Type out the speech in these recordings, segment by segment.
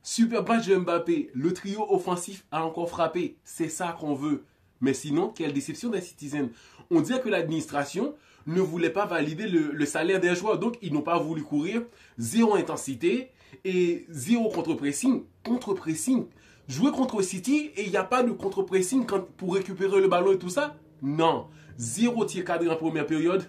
Super match de Mbappé. Le trio offensif a encore frappé. C'est ça qu'on veut. Mais sinon, quelle déception des Citizens. On dirait que l'administration ne voulait pas valider le salaire des joueurs. Donc, ils n'ont pas voulu courir. Zéro intensité et zéro contre-pressing. Contre-pressing. Jouer contre City et il n'y a pas de contre-pressing pour récupérer le ballon et tout ça. Non. Zéro tir cadré en première période.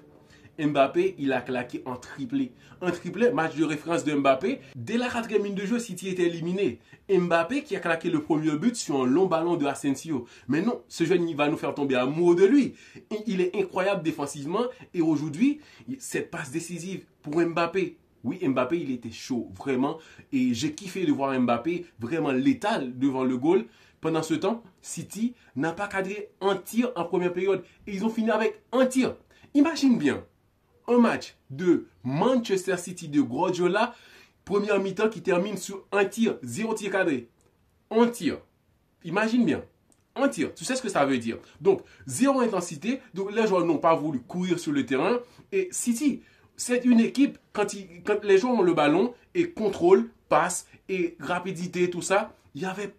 Mbappé, il a claqué en triplé. Un triplé, match de référence de Mbappé. Dès la 4e minute de jeu, City était éliminé. Mbappé qui a claqué le premier but sur un long ballon de Asensio. Mais non, ce jeune, il va nous faire tomber amoureux de lui. Il est incroyable défensivement. Et aujourd'hui, cette passe décisive pour Mbappé. Oui, Mbappé, il était chaud, vraiment. Et j'ai kiffé de voir Mbappé vraiment létal devant le goal. Pendant ce temps, City n'a pas cadré un tir en première période. Et ils ont fini avec un tir. Imagine bien. Un match de Manchester City de Guardiola, première mi-temps qui termine sur un tir, zéro tir cadré. Un tir. Imagine bien. Un tir. Tu sais ce que ça veut dire. Donc, zéro intensité. Donc, les joueurs n'ont pas voulu courir sur le terrain. Et City, c'est une équipe, quand les joueurs ont le ballon et contrôle, passe et rapidité, tout ça, il n'y avait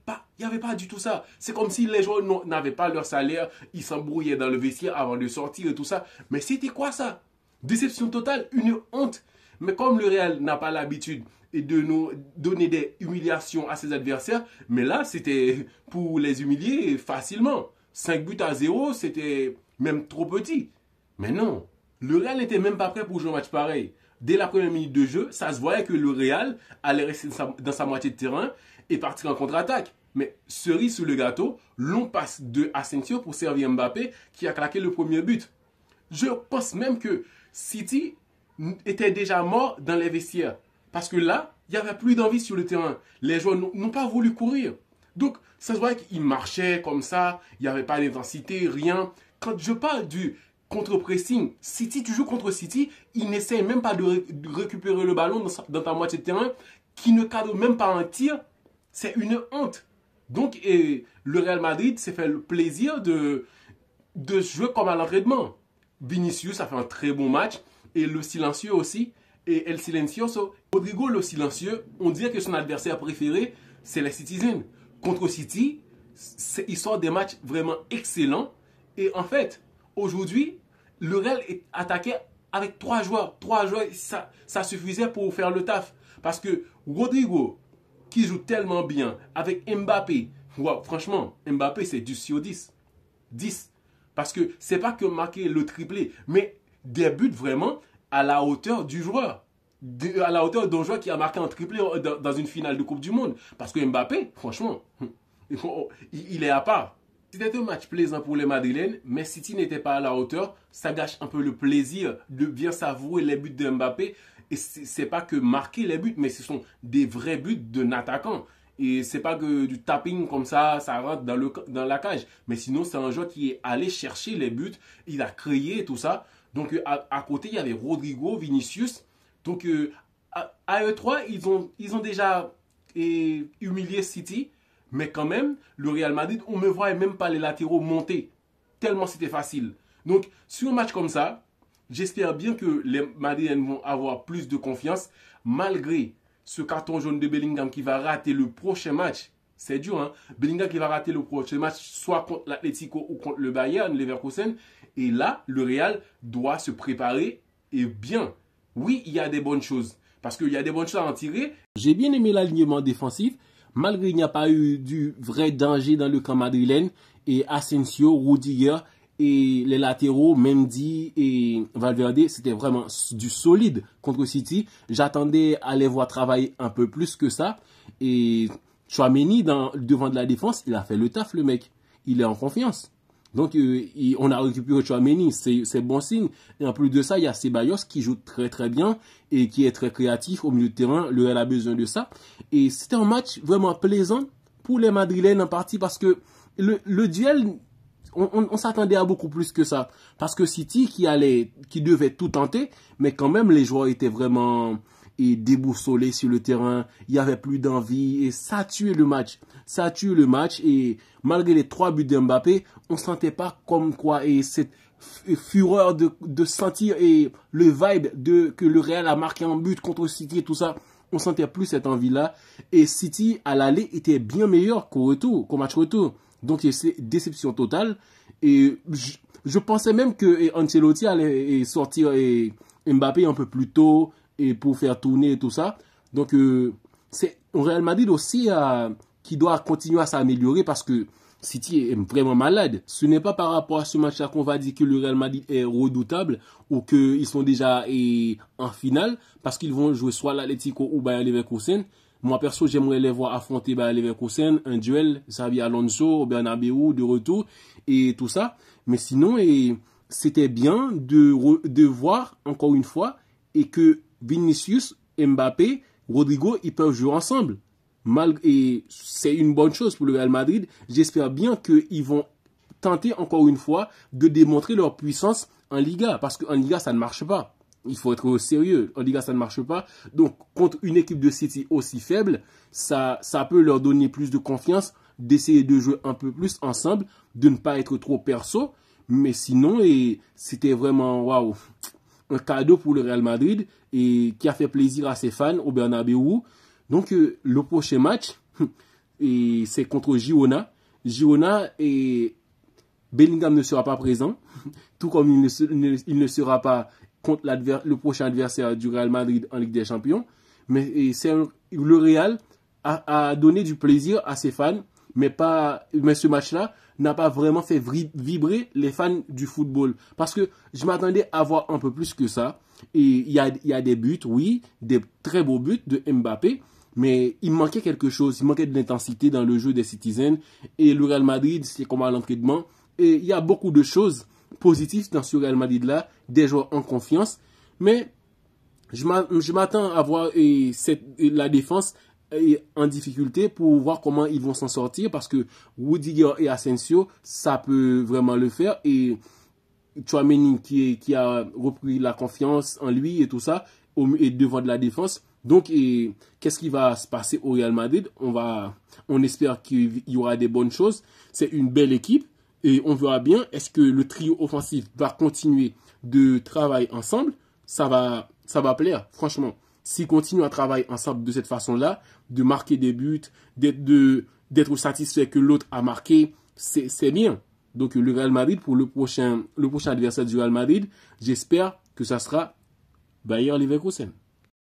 pas du tout ça. C'est comme si les joueurs n'avaient pas leur salaire, ils s'embrouillaient dans le vestiaire avant de sortir et tout ça. Mais c'était quoi ça? Déception totale, une honte. Mais comme le Real n'a pas l'habitude de nous donner des humiliations à ses adversaires, mais là, c'était pour les humilier facilement. 5 buts à 0, c'était même trop petit. Mais non, le Real n'était même pas prêt pour jouer un match pareil. Dès la première minute de jeu, ça se voyait que le Real allait rester dans sa moitié de terrain et partir en contre-attaque. Mais cerise sur le gâteau, long passe de Asensio pour servir Mbappé qui a claqué le premier but. Je pense même que City était déjà mort dans les vestiaires. Parce que là, il n'y avait plus d'envie sur le terrain. Les joueurs n'ont pas voulu courir. Donc, ça se voit qu'ils marchaient comme ça. Il n'y avait pas d'intensité, rien. Quand je parle du contre-pressing, City, tu joues contre City, ils n'essayent même pas de récupérer le ballon dans ta moitié de terrain, qui ne cadre même pas un tir. C'est une honte. Donc, le Real Madrid s'est fait le plaisir de jouer comme à l'entraînement. Vinicius a fait un très bon match. Et le silencieux aussi. Et El Silencioso. Rodrigo, le silencieux, on dirait que son adversaire préféré, c'est les Citizens. Contre City, il sort des matchs vraiment excellents. Et en fait, aujourd'hui, le Real est attaqué avec 3 joueurs. 3 joueurs, ça suffisait pour faire le taf. Parce que Rodrigo, qui joue tellement bien, avec Mbappé, wow, franchement, Mbappé, c'est 10 sur 10. 10. Parce que c'est pas que marquer le triplé, mais des buts vraiment à la hauteur du joueur. À la hauteur d'un joueur qui a marqué un triplé dans une finale de Coupe du Monde. Parce que Mbappé, franchement, il est à part. C'était un match plaisant pour les Madrilènes, mais City n'était pas à la hauteur. Ça gâche un peu le plaisir de bien savourer les buts de Mbappé. Et c'est pas que marquer les buts, mais ce sont des vrais buts d'un attaquant. Et c'est pas que du tapping comme ça rentre dans la cage. Mais sinon, c'est un joueur qui est allé chercher les buts. Il a créé tout ça. Donc, à côté, il y avait Rodrigo, Vinicius. Donc, à eux trois, ils ont déjà humilié City. Mais quand même, le Real Madrid, on ne me voyait même pas les latéraux monter. Tellement c'était facile. Donc, sur un match comme ça, j'espère bien que les Madrilènes vont avoir plus de confiance. Malgré ce carton jaune de Bellingham qui va rater le prochain match. C'est dur, hein? Bellingham qui va rater le prochain match, soit contre l'Atlético ou contre le Bayern, Leverkusen. Et là, le Real doit se préparer et bien. Oui, il y a des bonnes choses. Parce qu'il y a des bonnes choses à en tirer. J'ai bien aimé l'alignement défensif. Malgré qu'il n'y a pas eu du vrai danger dans le camp madrilène. Et Asensio, Rudiger et les latéraux, Mendy et Valverde, c'était vraiment du solide contre City. J'attendais à les voir travailler un peu plus que ça. Et Tchouaméni, devant de la défense, il a fait le taf, le mec. Il est en confiance. Donc, on a récupéré Tchouaméni, c'est bon signe. Et en plus de ça, il y a Ceballos qui joue très très bien et qui est très créatif au milieu de terrain. Le Real a besoin de ça. Et c'était un match vraiment plaisant pour les Madrilènes en partie parce que le duel, on s'attendait à beaucoup plus que ça. Parce que City qui devait tout tenter, mais quand même les joueurs étaient vraiment déboussolés sur le terrain. Il n'y avait plus d'envie et ça a tué le match. Ça a tué le match et malgré les 3 buts d'Mbappé, on ne sentait pas comme quoi et cette fureur de sentir et le vibe que le Real a marqué en but contre City et tout ça. on sentait plus cette envie-là. Et City, à l'aller, était bien meilleur qu'au retour, qu'au match retour. Donc, c'est déception totale. Et je pensais même que Ancelotti allait sortir Mbappé un peu plus tôt et pour faire tourner et tout ça. Donc, c'est Real Madrid aussi qui doit continuer à s'améliorer parce que City est vraiment malade. Ce n'est pas par rapport à ce match-là qu'on va dire que le Real Madrid est redoutable ou qu'ils sont déjà en finale parce qu'ils vont jouer soit l'Atlético ou Bayer Leverkusen. Moi, perso, j'aimerais les voir affronter Bayer Leverkusen, un duel, Xabi Alonso, au Bernabeu, de retour et tout ça. Mais sinon, c'était bien de voir encore une fois et que Vinicius, Mbappé, Rodrigo, ils peuvent jouer ensemble. Et c'est une bonne chose pour le Real Madrid. J'espère bien qu'ils vont tenter encore une fois de démontrer leur puissance en Liga. Parce qu'en Liga, ça ne marche pas. Il faut être sérieux. En Liga, ça ne marche pas. Donc, contre une équipe de City aussi faible, ça peut leur donner plus de confiance, d'essayer de jouer un peu plus ensemble, de ne pas être trop perso. Mais sinon, c'était vraiment, waouh, un cadeau pour le Real Madrid et qui a fait plaisir à ses fans au Bernabeu. Donc, le prochain match, c'est contre Girona. Girona et Bellingham ne sera pas présent, tout comme il ne sera pas contre le prochain adversaire du Real Madrid en Ligue des Champions. Mais le Real a donné du plaisir à ses fans, mais ce match-là n'a pas vraiment fait vibrer les fans du football. Parce que je m'attendais à voir un peu plus que ça. Et il y a des buts, oui, des très beaux buts de Mbappé. Mais il manquait quelque chose, il manquait de l'intensité dans le jeu des Citizens. Et le Real Madrid, c'est comme à l'entraînement. Et il y a beaucoup de choses positives dans ce Real Madrid-là, des joueurs en confiance. Mais je m'attends à voir la défense en difficulté pour voir comment ils vont s'en sortir. Parce que Rudiger et Asensio, ça peut vraiment le faire. Et Tchouaméni qui a repris la confiance en lui et tout ça, et devant de la défense. Donc, qu'est-ce qui va se passer au Real Madrid? On espère qu'il y aura des bonnes choses. C'est une belle équipe et on verra bien est-ce que le trio offensif va continuer de travailler ensemble. Ça va plaire, franchement. S'ils continuent à travailler ensemble de cette façon-là, de marquer des buts, d'être satisfait que l'autre a marqué, c'est bien. Donc, le Real Madrid, pour le prochain adversaire du Real Madrid, j'espère que ça sera Bayer Leverkusen.